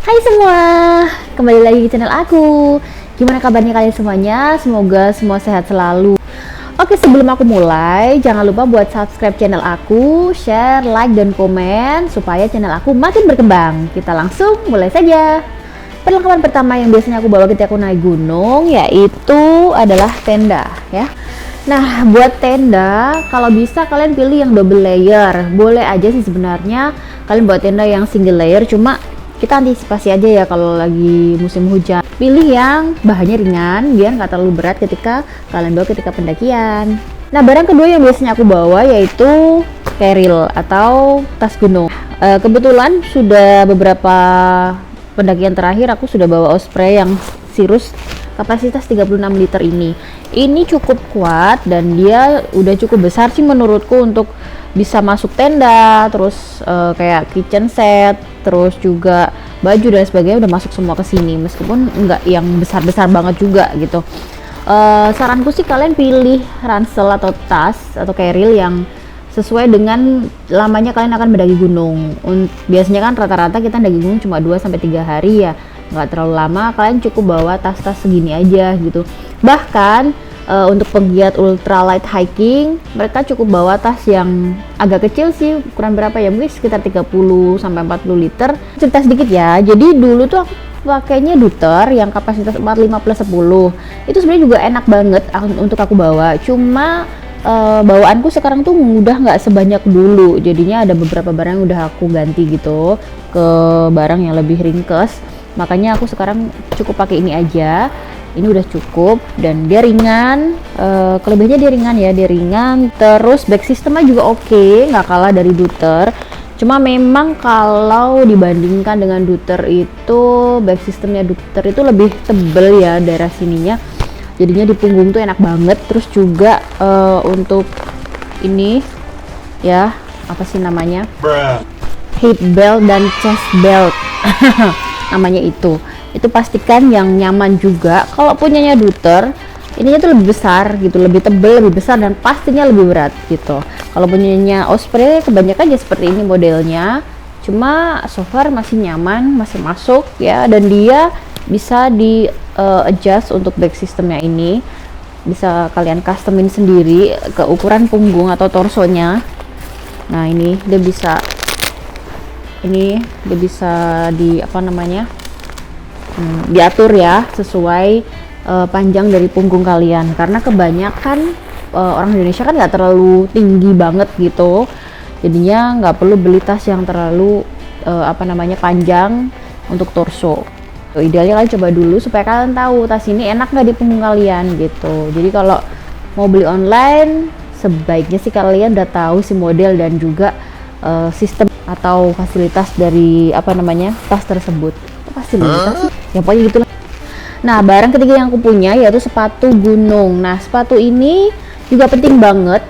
Hai semua, kembali lagi di channel aku. Gimana kabarnya kalian semuanya? Semoga semua sehat selalu. Oke, sebelum aku mulai, jangan lupa buat subscribe channel aku, share, like, dan komen supaya channel aku makin berkembang. Kita langsung mulai saja. Perlengkapan pertama yang biasanya aku bawa ketika aku naik gunung yaitu adalah tenda ya. Nah, buat tenda, kalau bisa kalian pilih yang double layer. Boleh aja sih sebenarnya kalian buat tenda yang single layer, cuma kita antisipasi aja ya kalau lagi musim hujan. Pilih yang bahannya ringan biar nggak terlalu berat ketika kalian bawa ketika pendakian. Nah, barang kedua yang biasanya aku bawa yaitu carriel atau tas gunung. Kebetulan sudah beberapa pendakian terakhir aku sudah bawa osprey yang Cirrus kapasitas 36 liter ini. Ini cukup kuat dan dia udah cukup besar sih menurutku untuk bisa masuk tenda, terus kayak kitchen set, terus juga baju dan sebagainya udah masuk semua ke sini, meskipun enggak yang besar-besar banget juga gitu. Saranku sih kalian pilih ransel atau tas atau carriel yang sesuai dengan lamanya kalian akan mendaki gunung. Biasanya kan rata-rata kita mendaki gunung cuma 2-3 hari ya, nggak terlalu lama. Kalian cukup bawa tas-tas segini aja gitu. Bahkan untuk penggiat ultralight hiking, mereka cukup bawa tas yang agak kecil sih, ukuran berapa ya, mungkin sekitar 30-40 liter. Cerita sedikit ya, jadi dulu tuh aku pakainya Duter yang kapasitas 45+10. Itu sebenarnya juga enak banget untuk aku bawa, cuma bawaanku sekarang tuh udah nggak sebanyak dulu, jadinya ada beberapa barang yang udah aku ganti gitu ke barang yang lebih ringkes. Makanya aku sekarang cukup pakai ini aja. Ini udah cukup dan dia ringan. Kelebihannya dia ringan, terus back sistemnya juga oke, nggak kalah dari Duter. Cuma memang kalau dibandingkan dengan Duter itu back sistemnya Duter itu lebih tebel ya daerah sininya, jadinya di punggung tuh enak banget. Terus juga untuk ini ya, apa sih namanya, hip belt dan chest belt namanya itu pastikan yang nyaman juga. Kalau punyanya Duter, ininya tuh lebih besar gitu, lebih tebel, lebih besar, dan pastinya lebih berat gitu. Kalau punyanya Osprey kebanyakan aja seperti ini modelnya, cuma so far masih nyaman, masih masuk ya, dan dia bisa di adjust untuk back systemnya. Ini bisa kalian customin sendiri ke ukuran punggung atau torsonya. Nah, ini dia bisa di apa namanya, diatur ya sesuai panjang dari punggung kalian, karena kebanyakan orang Indonesia kan nggak terlalu tinggi banget gitu, jadinya nggak perlu beli tas yang terlalu panjang untuk torso. Idealnya kalian coba dulu supaya kalian tahu tas ini enak nggak di punggung kalian gitu. Jadi kalau mau beli online, sebaiknya sih kalian udah tahu si model dan juga sistem atau fasilitas dari tas tersebut. Fasilitas sih ya, pokoknya gitu lah. Nah, barang ketiga yang aku punya yaitu sepatu gunung. Nah, sepatu ini juga penting banget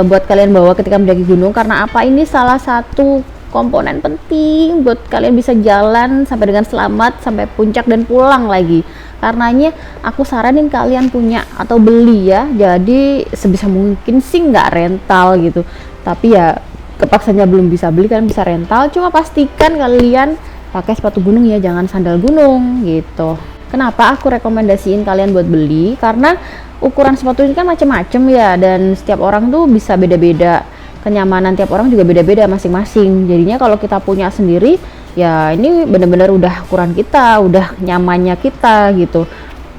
buat kalian bawa ketika mendaki gunung, karena ini salah satu komponen penting buat kalian bisa jalan sampai dengan selamat sampai puncak dan pulang lagi. Karenanya aku saranin kalian punya atau beli ya, jadi sebisa mungkin sih nggak rental gitu, tapi ya kepaksanya belum bisa beli, kalian bisa rental. Cuma pastikan kalian pakai sepatu gunung ya, jangan sandal gunung gitu. Kenapa aku rekomendasiin kalian buat beli? Karena ukuran sepatu ini kan macam-macam ya, dan setiap orang tuh bisa beda-beda. Kenyamanan tiap orang juga beda-beda masing-masing. Jadinya kalau kita punya sendiri ya, ini benar-benar udah ukuran kita, udah nyamannya kita gitu.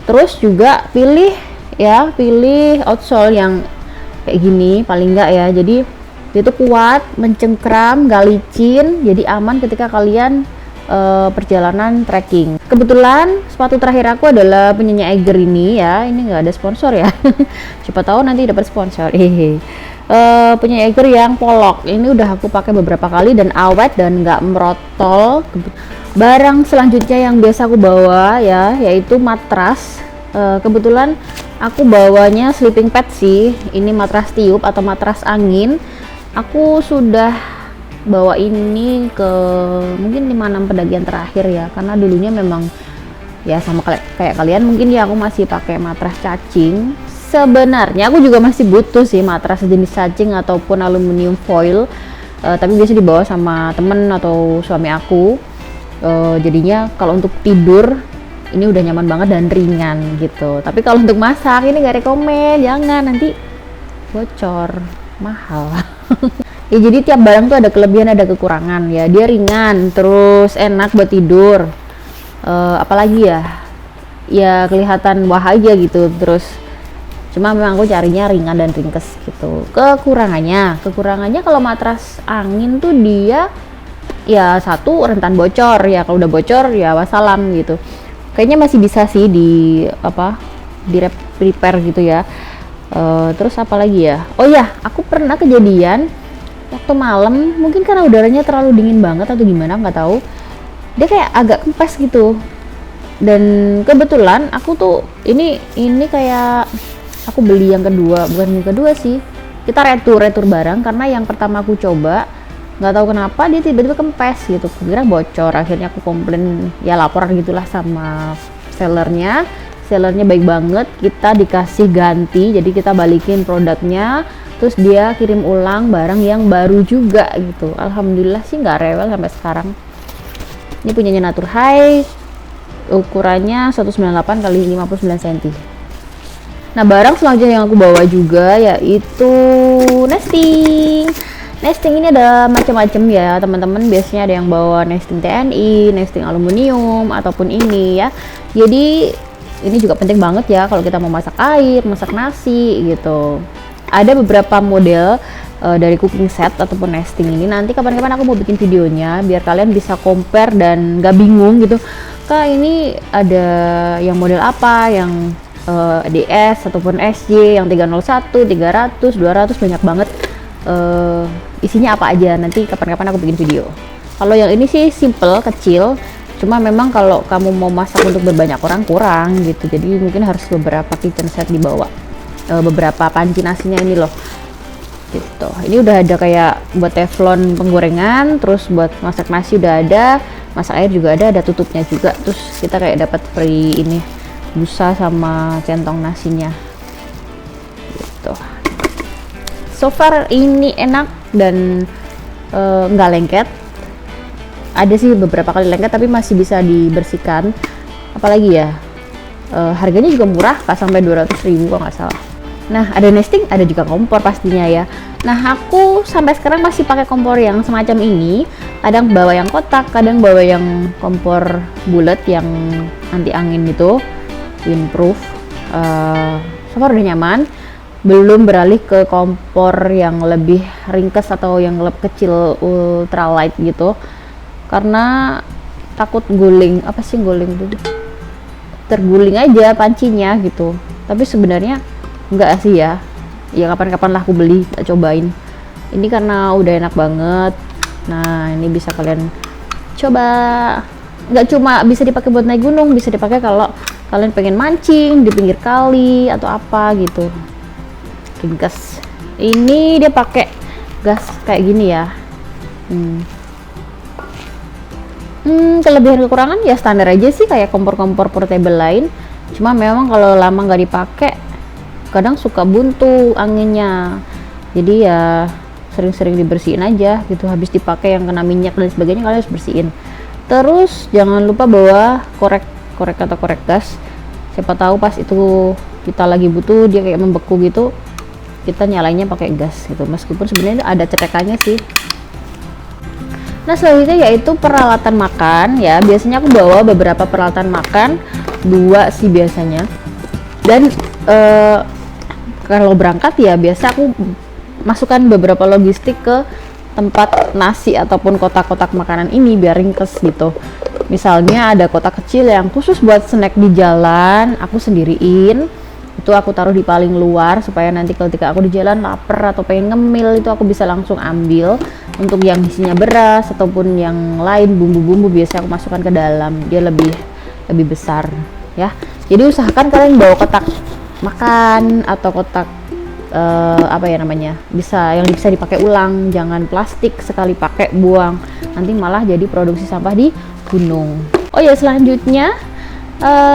Terus juga pilih outsole yang kayak gini paling enggak ya, jadi dia tuh kuat, mencengkram, gak licin, jadi aman ketika kalian perjalanan trekking. Kebetulan sepatu terakhir aku adalah punyanya Eiger ini ya, ini nggak ada sponsor ya siapa tahu nanti dapat sponsor. Punya Eiger yang polok ini udah aku pakai beberapa kali dan awet dan nggak merotol. Barang selanjutnya yang biasa aku bawa ya yaitu matras. Kebetulan aku bawanya sleeping pad sih, ini matras tiup atau matras angin. Aku sudah bawa ini ke mungkin 5-6 pendakian terakhir ya, karena dulunya memang ya sama kayak kalian mungkin ya, aku masih pakai matras cacing. Sebenarnya aku juga masih butuh sih matras sejenis cacing ataupun aluminium foil, tapi biasa dibawa sama temen atau suami aku. Jadinya kalau untuk tidur ini udah nyaman banget dan ringan gitu. Tapi kalau untuk masak ini nggak rekomen, jangan, nanti bocor, mahal. Ya jadi tiap barang tuh ada kelebihan ada kekurangan ya. Dia ringan, terus enak buat tidur. Apalagi ya kelihatan wah aja gitu. Terus cuma memang aku carinya ringan dan ringkes gitu. Kekurangannya kalau matras angin tuh dia ya satu rentan bocor ya. Kalau udah bocor ya wassalam gitu. Kayaknya masih bisa sih di repair gitu ya. Terus apa lagi ya? Oh ya, aku pernah kejadian waktu malam, mungkin karena udaranya terlalu dingin banget atau gimana nggak tahu, dia kayak agak kempes gitu. Dan kebetulan aku tuh ini kayak aku beli yang kedua, bukan yang kedua sih, kita retur barang karena yang pertama aku coba nggak tahu kenapa dia tiba-tiba kempes gitu, kira bocor. Akhirnya aku komplain ya, laporan gitulah sama sellernya baik banget, kita dikasih ganti, jadi kita balikin produknya, terus dia kirim ulang barang yang baru juga gitu. Alhamdulillah sih nggak rewel sampai sekarang. Ini punyanya Naturhigh, ukurannya 198 kali 59 cm. Nah, barang selanjutnya yang aku bawa juga yaitu nesting. Nesting ini ada macam-macam ya teman-teman. Biasanya ada yang bawa nesting TNI, nesting aluminium, ataupun ini ya. Jadi ini juga penting banget ya kalau kita mau masak air, masak nasi gitu. Ada beberapa model dari cooking set ataupun nesting ini. Nanti kapan-kapan aku mau bikin videonya biar kalian bisa compare dan gak bingung gitu. Kak, ini ada yang model apa, yang DS ataupun SJ, yang 301, 300, 200, banyak banget. Isinya apa aja, nanti kapan-kapan aku bikin video. Kalau yang ini sih simple, kecil, cuma memang kalau kamu mau masak untuk berbanyak orang kurang gitu, jadi mungkin harus beberapa kitchen set dibawa. Beberapa panci nasinya ini loh gitu. Ini udah ada kayak buat teflon penggorengan, terus buat masak nasi udah ada, masak air juga ada tutupnya juga. Terus kita kayak dapat free ini busa sama centong nasinya gitu. So far ini enak dan nggak lengket. Ada sih beberapa kali lengket tapi masih bisa dibersihkan. Apalagi ya, harganya juga murah, pas sampai 200.000 kalau nggak salah. Nah, ada nesting, ada juga kompor pastinya ya. Nah, aku sampai sekarang masih pakai kompor yang semacam ini. Kadang bawa yang kotak, kadang bawa yang kompor bulat yang anti angin gitu, windproof. So far udah nyaman. Belum beralih ke kompor yang lebih ringkes atau yang lebih kecil, ultralight gitu, karena takut guling. Apa sih guling tuh? Terguling aja pancinya gitu. Tapi sebenarnya enggak sih ya. Ya kapan-kapan lah aku beli, tak cobain. Ini karena udah enak banget. Nah, ini bisa kalian coba. Nggak cuma bisa dipakai buat naik gunung, bisa dipakai kalau kalian pengen mancing di pinggir kali atau apa gitu. Ringkes. Ini dia pakai gas kayak gini ya. Kelebihan kekurangan ya standar aja sih kayak kompor-kompor portable lain. Cuma memang kalau lama nggak dipakai kadang suka buntu anginnya. Jadi ya sering-sering dibersihin aja gitu. Habis dipakai yang kena minyak dan sebagainya kalian harus bersihin. Terus jangan lupa bawa korek atau korek gas. Siapa tahu pas itu kita lagi butuh dia kayak membeku gitu, kita nyalainnya pakai gas gitu, meskipun sebenarnya ada cetekannya sih. Nah, selanjutnya yaitu peralatan makan ya. Biasanya aku bawa beberapa peralatan makan, 2 sih biasanya. Dan kalau berangkat ya biasa aku masukkan beberapa logistik ke tempat nasi ataupun kotak-kotak makanan ini biar ringkes gitu. Misalnya ada kotak kecil yang khusus buat snack di jalan, aku sendiriin. Itu aku taruh di paling luar supaya nanti ketika aku di jalan lapar atau pengen ngemil itu aku bisa langsung ambil. Untuk yang isinya beras ataupun yang lain bumbu-bumbu biasa aku masukkan ke dalam, dia lebih besar ya. Jadi usahakan kalian bawa kotak makan atau kotak apa ya namanya, yang bisa dipakai ulang, jangan plastik sekali pakai buang, nanti malah jadi produksi sampah di gunung. Oh ya, selanjutnya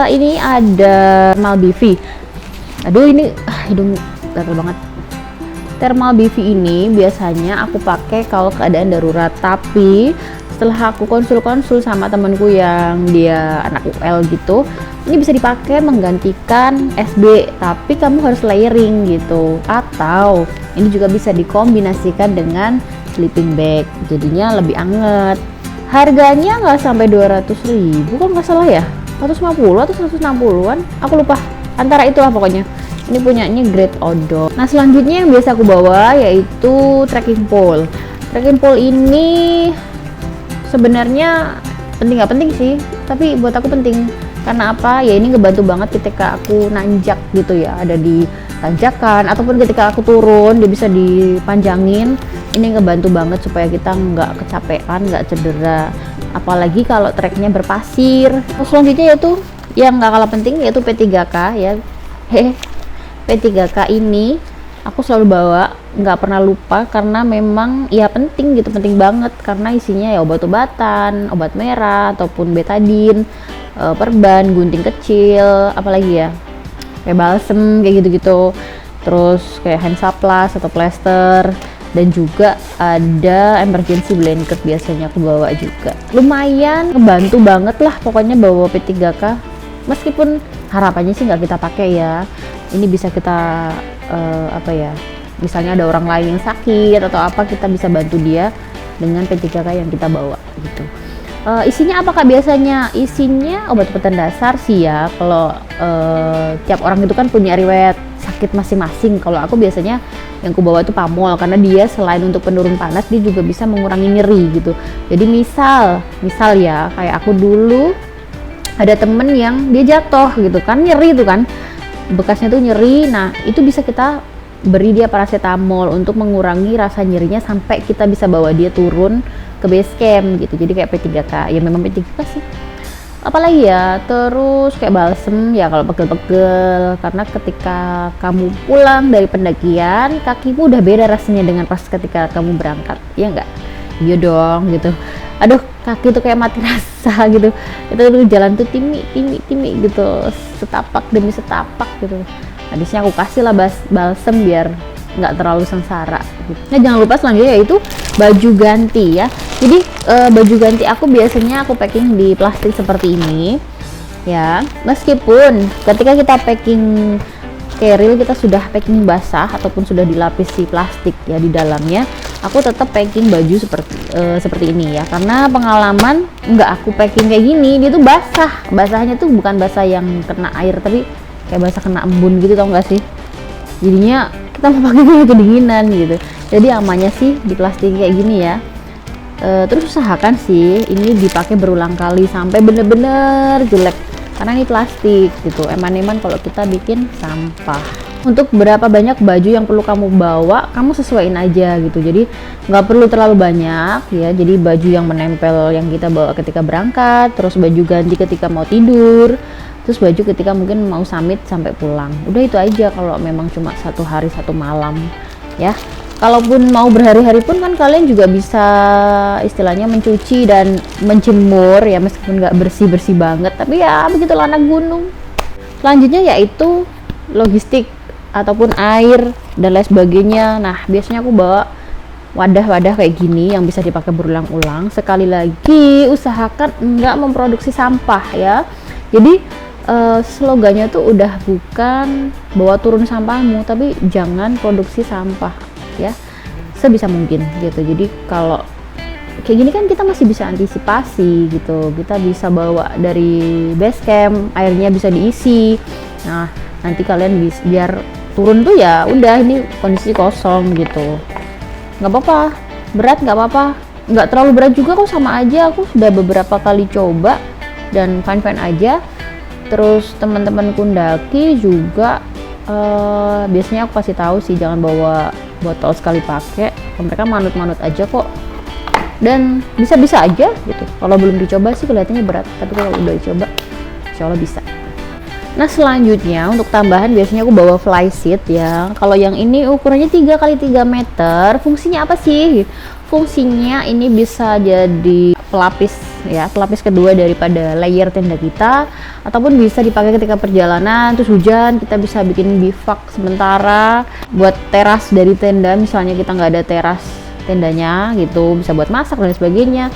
ini ada thermal BV. Aduh, ini hidung gatel banget. Thermal BV ini biasanya aku pakai kalau keadaan darurat, tapi setelah aku konsul-konsul sama temanku yang dia anak UL gitu, ini bisa dipakai menggantikan SB, tapi kamu harus layering gitu. Atau ini juga bisa dikombinasikan dengan sleeping bag, jadinya lebih anget. Harganya nggak sampai 200.000 kok nggak salah ya, 150 atau 160-an, aku lupa, antara itulah pokoknya. Ini punyanya Great Odo. Nah selanjutnya yang biasa aku bawa yaitu trekking pole. Trekking pole ini sebenarnya penting nggak penting sih, tapi buat aku penting. Karena apa? Ya ini ngebantu banget ketika aku nanjak gitu ya, ada di tanjakan ataupun ketika aku turun dia bisa dipanjangin. Ini ngebantu banget supaya kita nggak kecapean, nggak cedera. Apalagi kalau treknya berpasir. Selanjutnya yaitu yang nggak kalah penting yaitu P3K ya. P3K ini aku selalu bawa, nggak pernah lupa karena memang ya penting gitu, penting banget karena isinya ya obat-obatan, obat merah ataupun betadine, perban, gunting kecil, apalagi ya kayak balsem kayak gitu-gitu, terus kayak hand supply atau plester, dan juga ada emergency blanket biasanya aku bawa juga. Lumayan ngebantu banget lah pokoknya bawa P3K, meskipun harapannya sih nggak kita pakai ya. Ini bisa kita apa ya, misalnya ada orang lain yang sakit atau apa, kita bisa bantu dia dengan P3K yang kita bawa gitu. Isinya apa Kak biasanya? Isinya obat-obatan dasar sih ya, kalau tiap orang itu kan punya riwayat sakit masing-masing. Kalau aku biasanya yang aku bawa itu Pamol, karena dia selain untuk penurun panas dia juga bisa mengurangi nyeri gitu. Jadi misal ya kayak aku dulu ada temen yang dia jatuh gitu kan, nyeri itu kan, bekasnya tuh nyeri. Nah itu bisa kita beri dia paracetamol untuk mengurangi rasa nyerinya sampai kita bisa bawa dia turun ke base camp gitu. Jadi kayak P3K ya, memang P3K sih. Apalagi ya, terus kayak balsem ya kalau pegel-pegel, karena ketika kamu pulang dari pendakian kakimu udah beda rasanya dengan pas ketika kamu berangkat, ya enggak? Iya dong gitu. Aduh kaki tuh kayak mati rasa gitu, itu jalan tuh timi gitu, setapak demi setapak gitu. Habisnya aku kasih lah balsem biar nggak terlalu sengsara gitu. Nah jangan lupa selanjutnya yaitu baju ganti ya. Jadi baju ganti aku biasanya aku packing di plastik seperti ini ya, meskipun ketika kita packing keril kita sudah packing basah ataupun sudah dilapisi plastik ya di dalamnya, aku tetap packing baju seperti ini ya, karena pengalaman nggak aku packing kayak gini dia tuh basahnya tuh bukan basah yang kena air, tapi kayak basah kena embun gitu, tau nggak sih? Jadinya kita mau pakai kedinginan gitu. Jadi amannya sih di plastik kayak gini ya. Terus usahakan sih ini dipakai berulang kali sampai bener-bener jelek, karena ini plastik gitu, eman-eman kalau kita bikin sampah. Untuk berapa banyak baju yang perlu kamu bawa, kamu sesuaiin aja gitu. Jadi nggak perlu terlalu banyak ya. Jadi baju yang menempel yang kita bawa ketika berangkat, terus baju ganti ketika mau tidur, terus baju ketika mungkin mau summit sampai pulang. Udah itu aja kalau memang cuma 1 hari 1 malam ya. Kalaupun mau berhari-hari pun kan kalian juga bisa istilahnya mencuci dan menjemur ya, meskipun nggak bersih-bersih banget, tapi ya begitulah anak gunung. Selanjutnya yaitu logistik ataupun air dan lain sebagainya. Nah biasanya aku bawa wadah-wadah kayak gini yang bisa dipakai berulang-ulang. Sekali lagi usahakan enggak memproduksi sampah ya. Jadi slogannya tuh udah bukan bawa turun sampahmu, tapi jangan produksi sampah ya, sebisa mungkin gitu. Jadi kalau kayak gini kan kita masih bisa antisipasi gitu, kita bisa bawa dari base camp, airnya bisa diisi. Nah nanti kalian biar turun tuh ya udah ini kondisi kosong gitu, nggak apa-apa. Berat nggak apa-apa, nggak terlalu berat juga kok, sama aja. Aku sudah beberapa kali coba dan fine aja. Terus teman-teman kundaki juga biasanya aku kasih tahu sih jangan bawa botol sekali pakai, mereka manut-manut aja kok, dan bisa-bisa aja gitu. Kalau belum dicoba sih kelihatannya berat, tapi kalau udah dicoba insya Allah bisa. Nah selanjutnya untuk tambahan biasanya aku bawa fly sheet ya. Kalau yang ini ukurannya 3x3 meter. Fungsinya apa sih? Fungsinya ini bisa jadi pelapis ya, pelapis kedua daripada layer tenda kita, ataupun bisa dipakai ketika perjalanan terus hujan, kita bisa bikin bivak sementara buat teras dari tenda, misalnya kita nggak ada teras tendanya gitu, bisa buat masak dan sebagainya.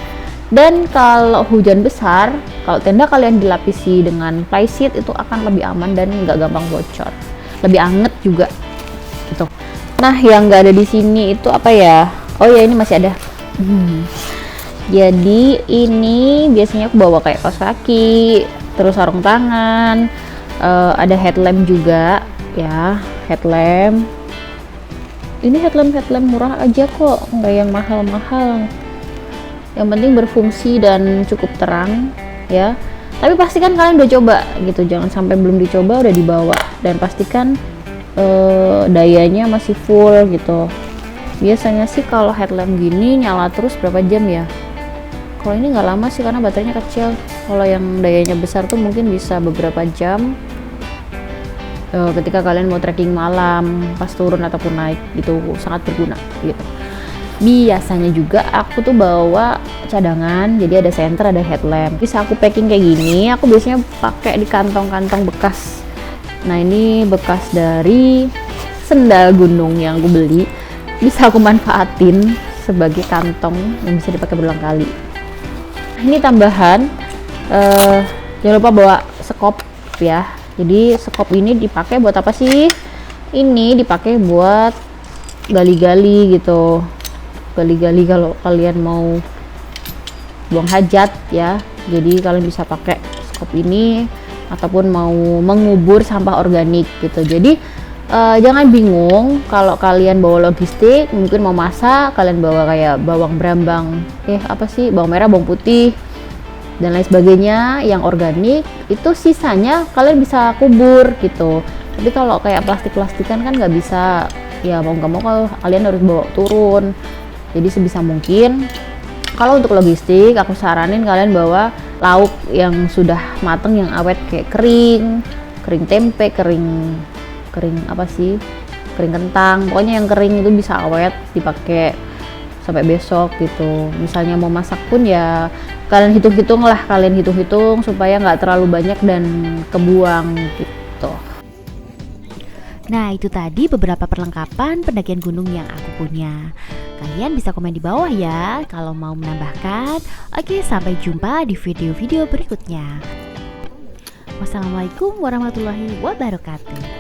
Dan kalau hujan besar, kalau tenda kalian dilapisi dengan plyseat itu akan lebih aman dan nggak gampang bocor, lebih anget juga gitu. Nah, yang nggak ada di sini itu apa ya? Oh ya, ini masih ada. Jadi ini biasanya aku bawa kayak kaos kaki, terus sarung tangan, ada headlamp juga ya, headlamp. Ini headlamp murah aja kok, nggak yang mahal-mahal. Yang penting berfungsi dan cukup terang ya. Tapi pastikan kalian udah coba gitu, jangan sampai belum dicoba udah dibawa, dan pastikan dayanya masih full gitu. Biasanya sih kalau headlamp gini nyala terus berapa jam ya? Kalau ini nggak lama sih karena baterainya kecil. Kalau yang dayanya besar tuh mungkin bisa beberapa jam ketika kalian mau trekking malam, pas turun ataupun naik gitu, sangat berguna gitu. Biasanya juga aku tuh bawa cadangan, jadi ada senter, ada headlamp. Bisa aku packing kayak gini, aku biasanya pakai di kantong-kantong bekas. Nah, ini bekas dari sendal gunung yang aku beli, bisa aku manfaatin sebagai kantong yang bisa dipakai berulang kali. Ini tambahan, jangan lupa bawa sekop ya. Jadi sekop ini dipakai buat apa sih? Ini dipakai buat gali-gali gitu, gali-gali kalau kalian mau buang hajat ya. Jadi kalian bisa pakai sekop ini ataupun mau mengubur sampah organik gitu. Jadi jangan bingung kalau kalian bawa logistik, mungkin mau masak, kalian bawa kayak bawang brambang, bawang merah, bawang putih, dan lain sebagainya yang organik, itu sisanya kalian bisa kubur gitu. Tapi kalau kayak plastik-plastikan kan nggak bisa, ya mau nggak mau kalau kalian harus bawa turun. Jadi sebisa mungkin, kalau untuk logistik, aku saranin kalian bawa lauk yang sudah mateng, yang awet, kayak kering tempe, kering kentang, pokoknya yang kering itu bisa awet dipakai sampai besok gitu. Misalnya mau masak pun ya kalian hitung-hitung supaya nggak terlalu banyak dan kebuang gitu. Nah, itu tadi beberapa perlengkapan pendakian gunung yang aku punya. Kalian bisa komen di bawah ya kalau mau menambahkan. Oke, sampai jumpa di video-video berikutnya. Wassalamualaikum warahmatullahi wabarakatuh.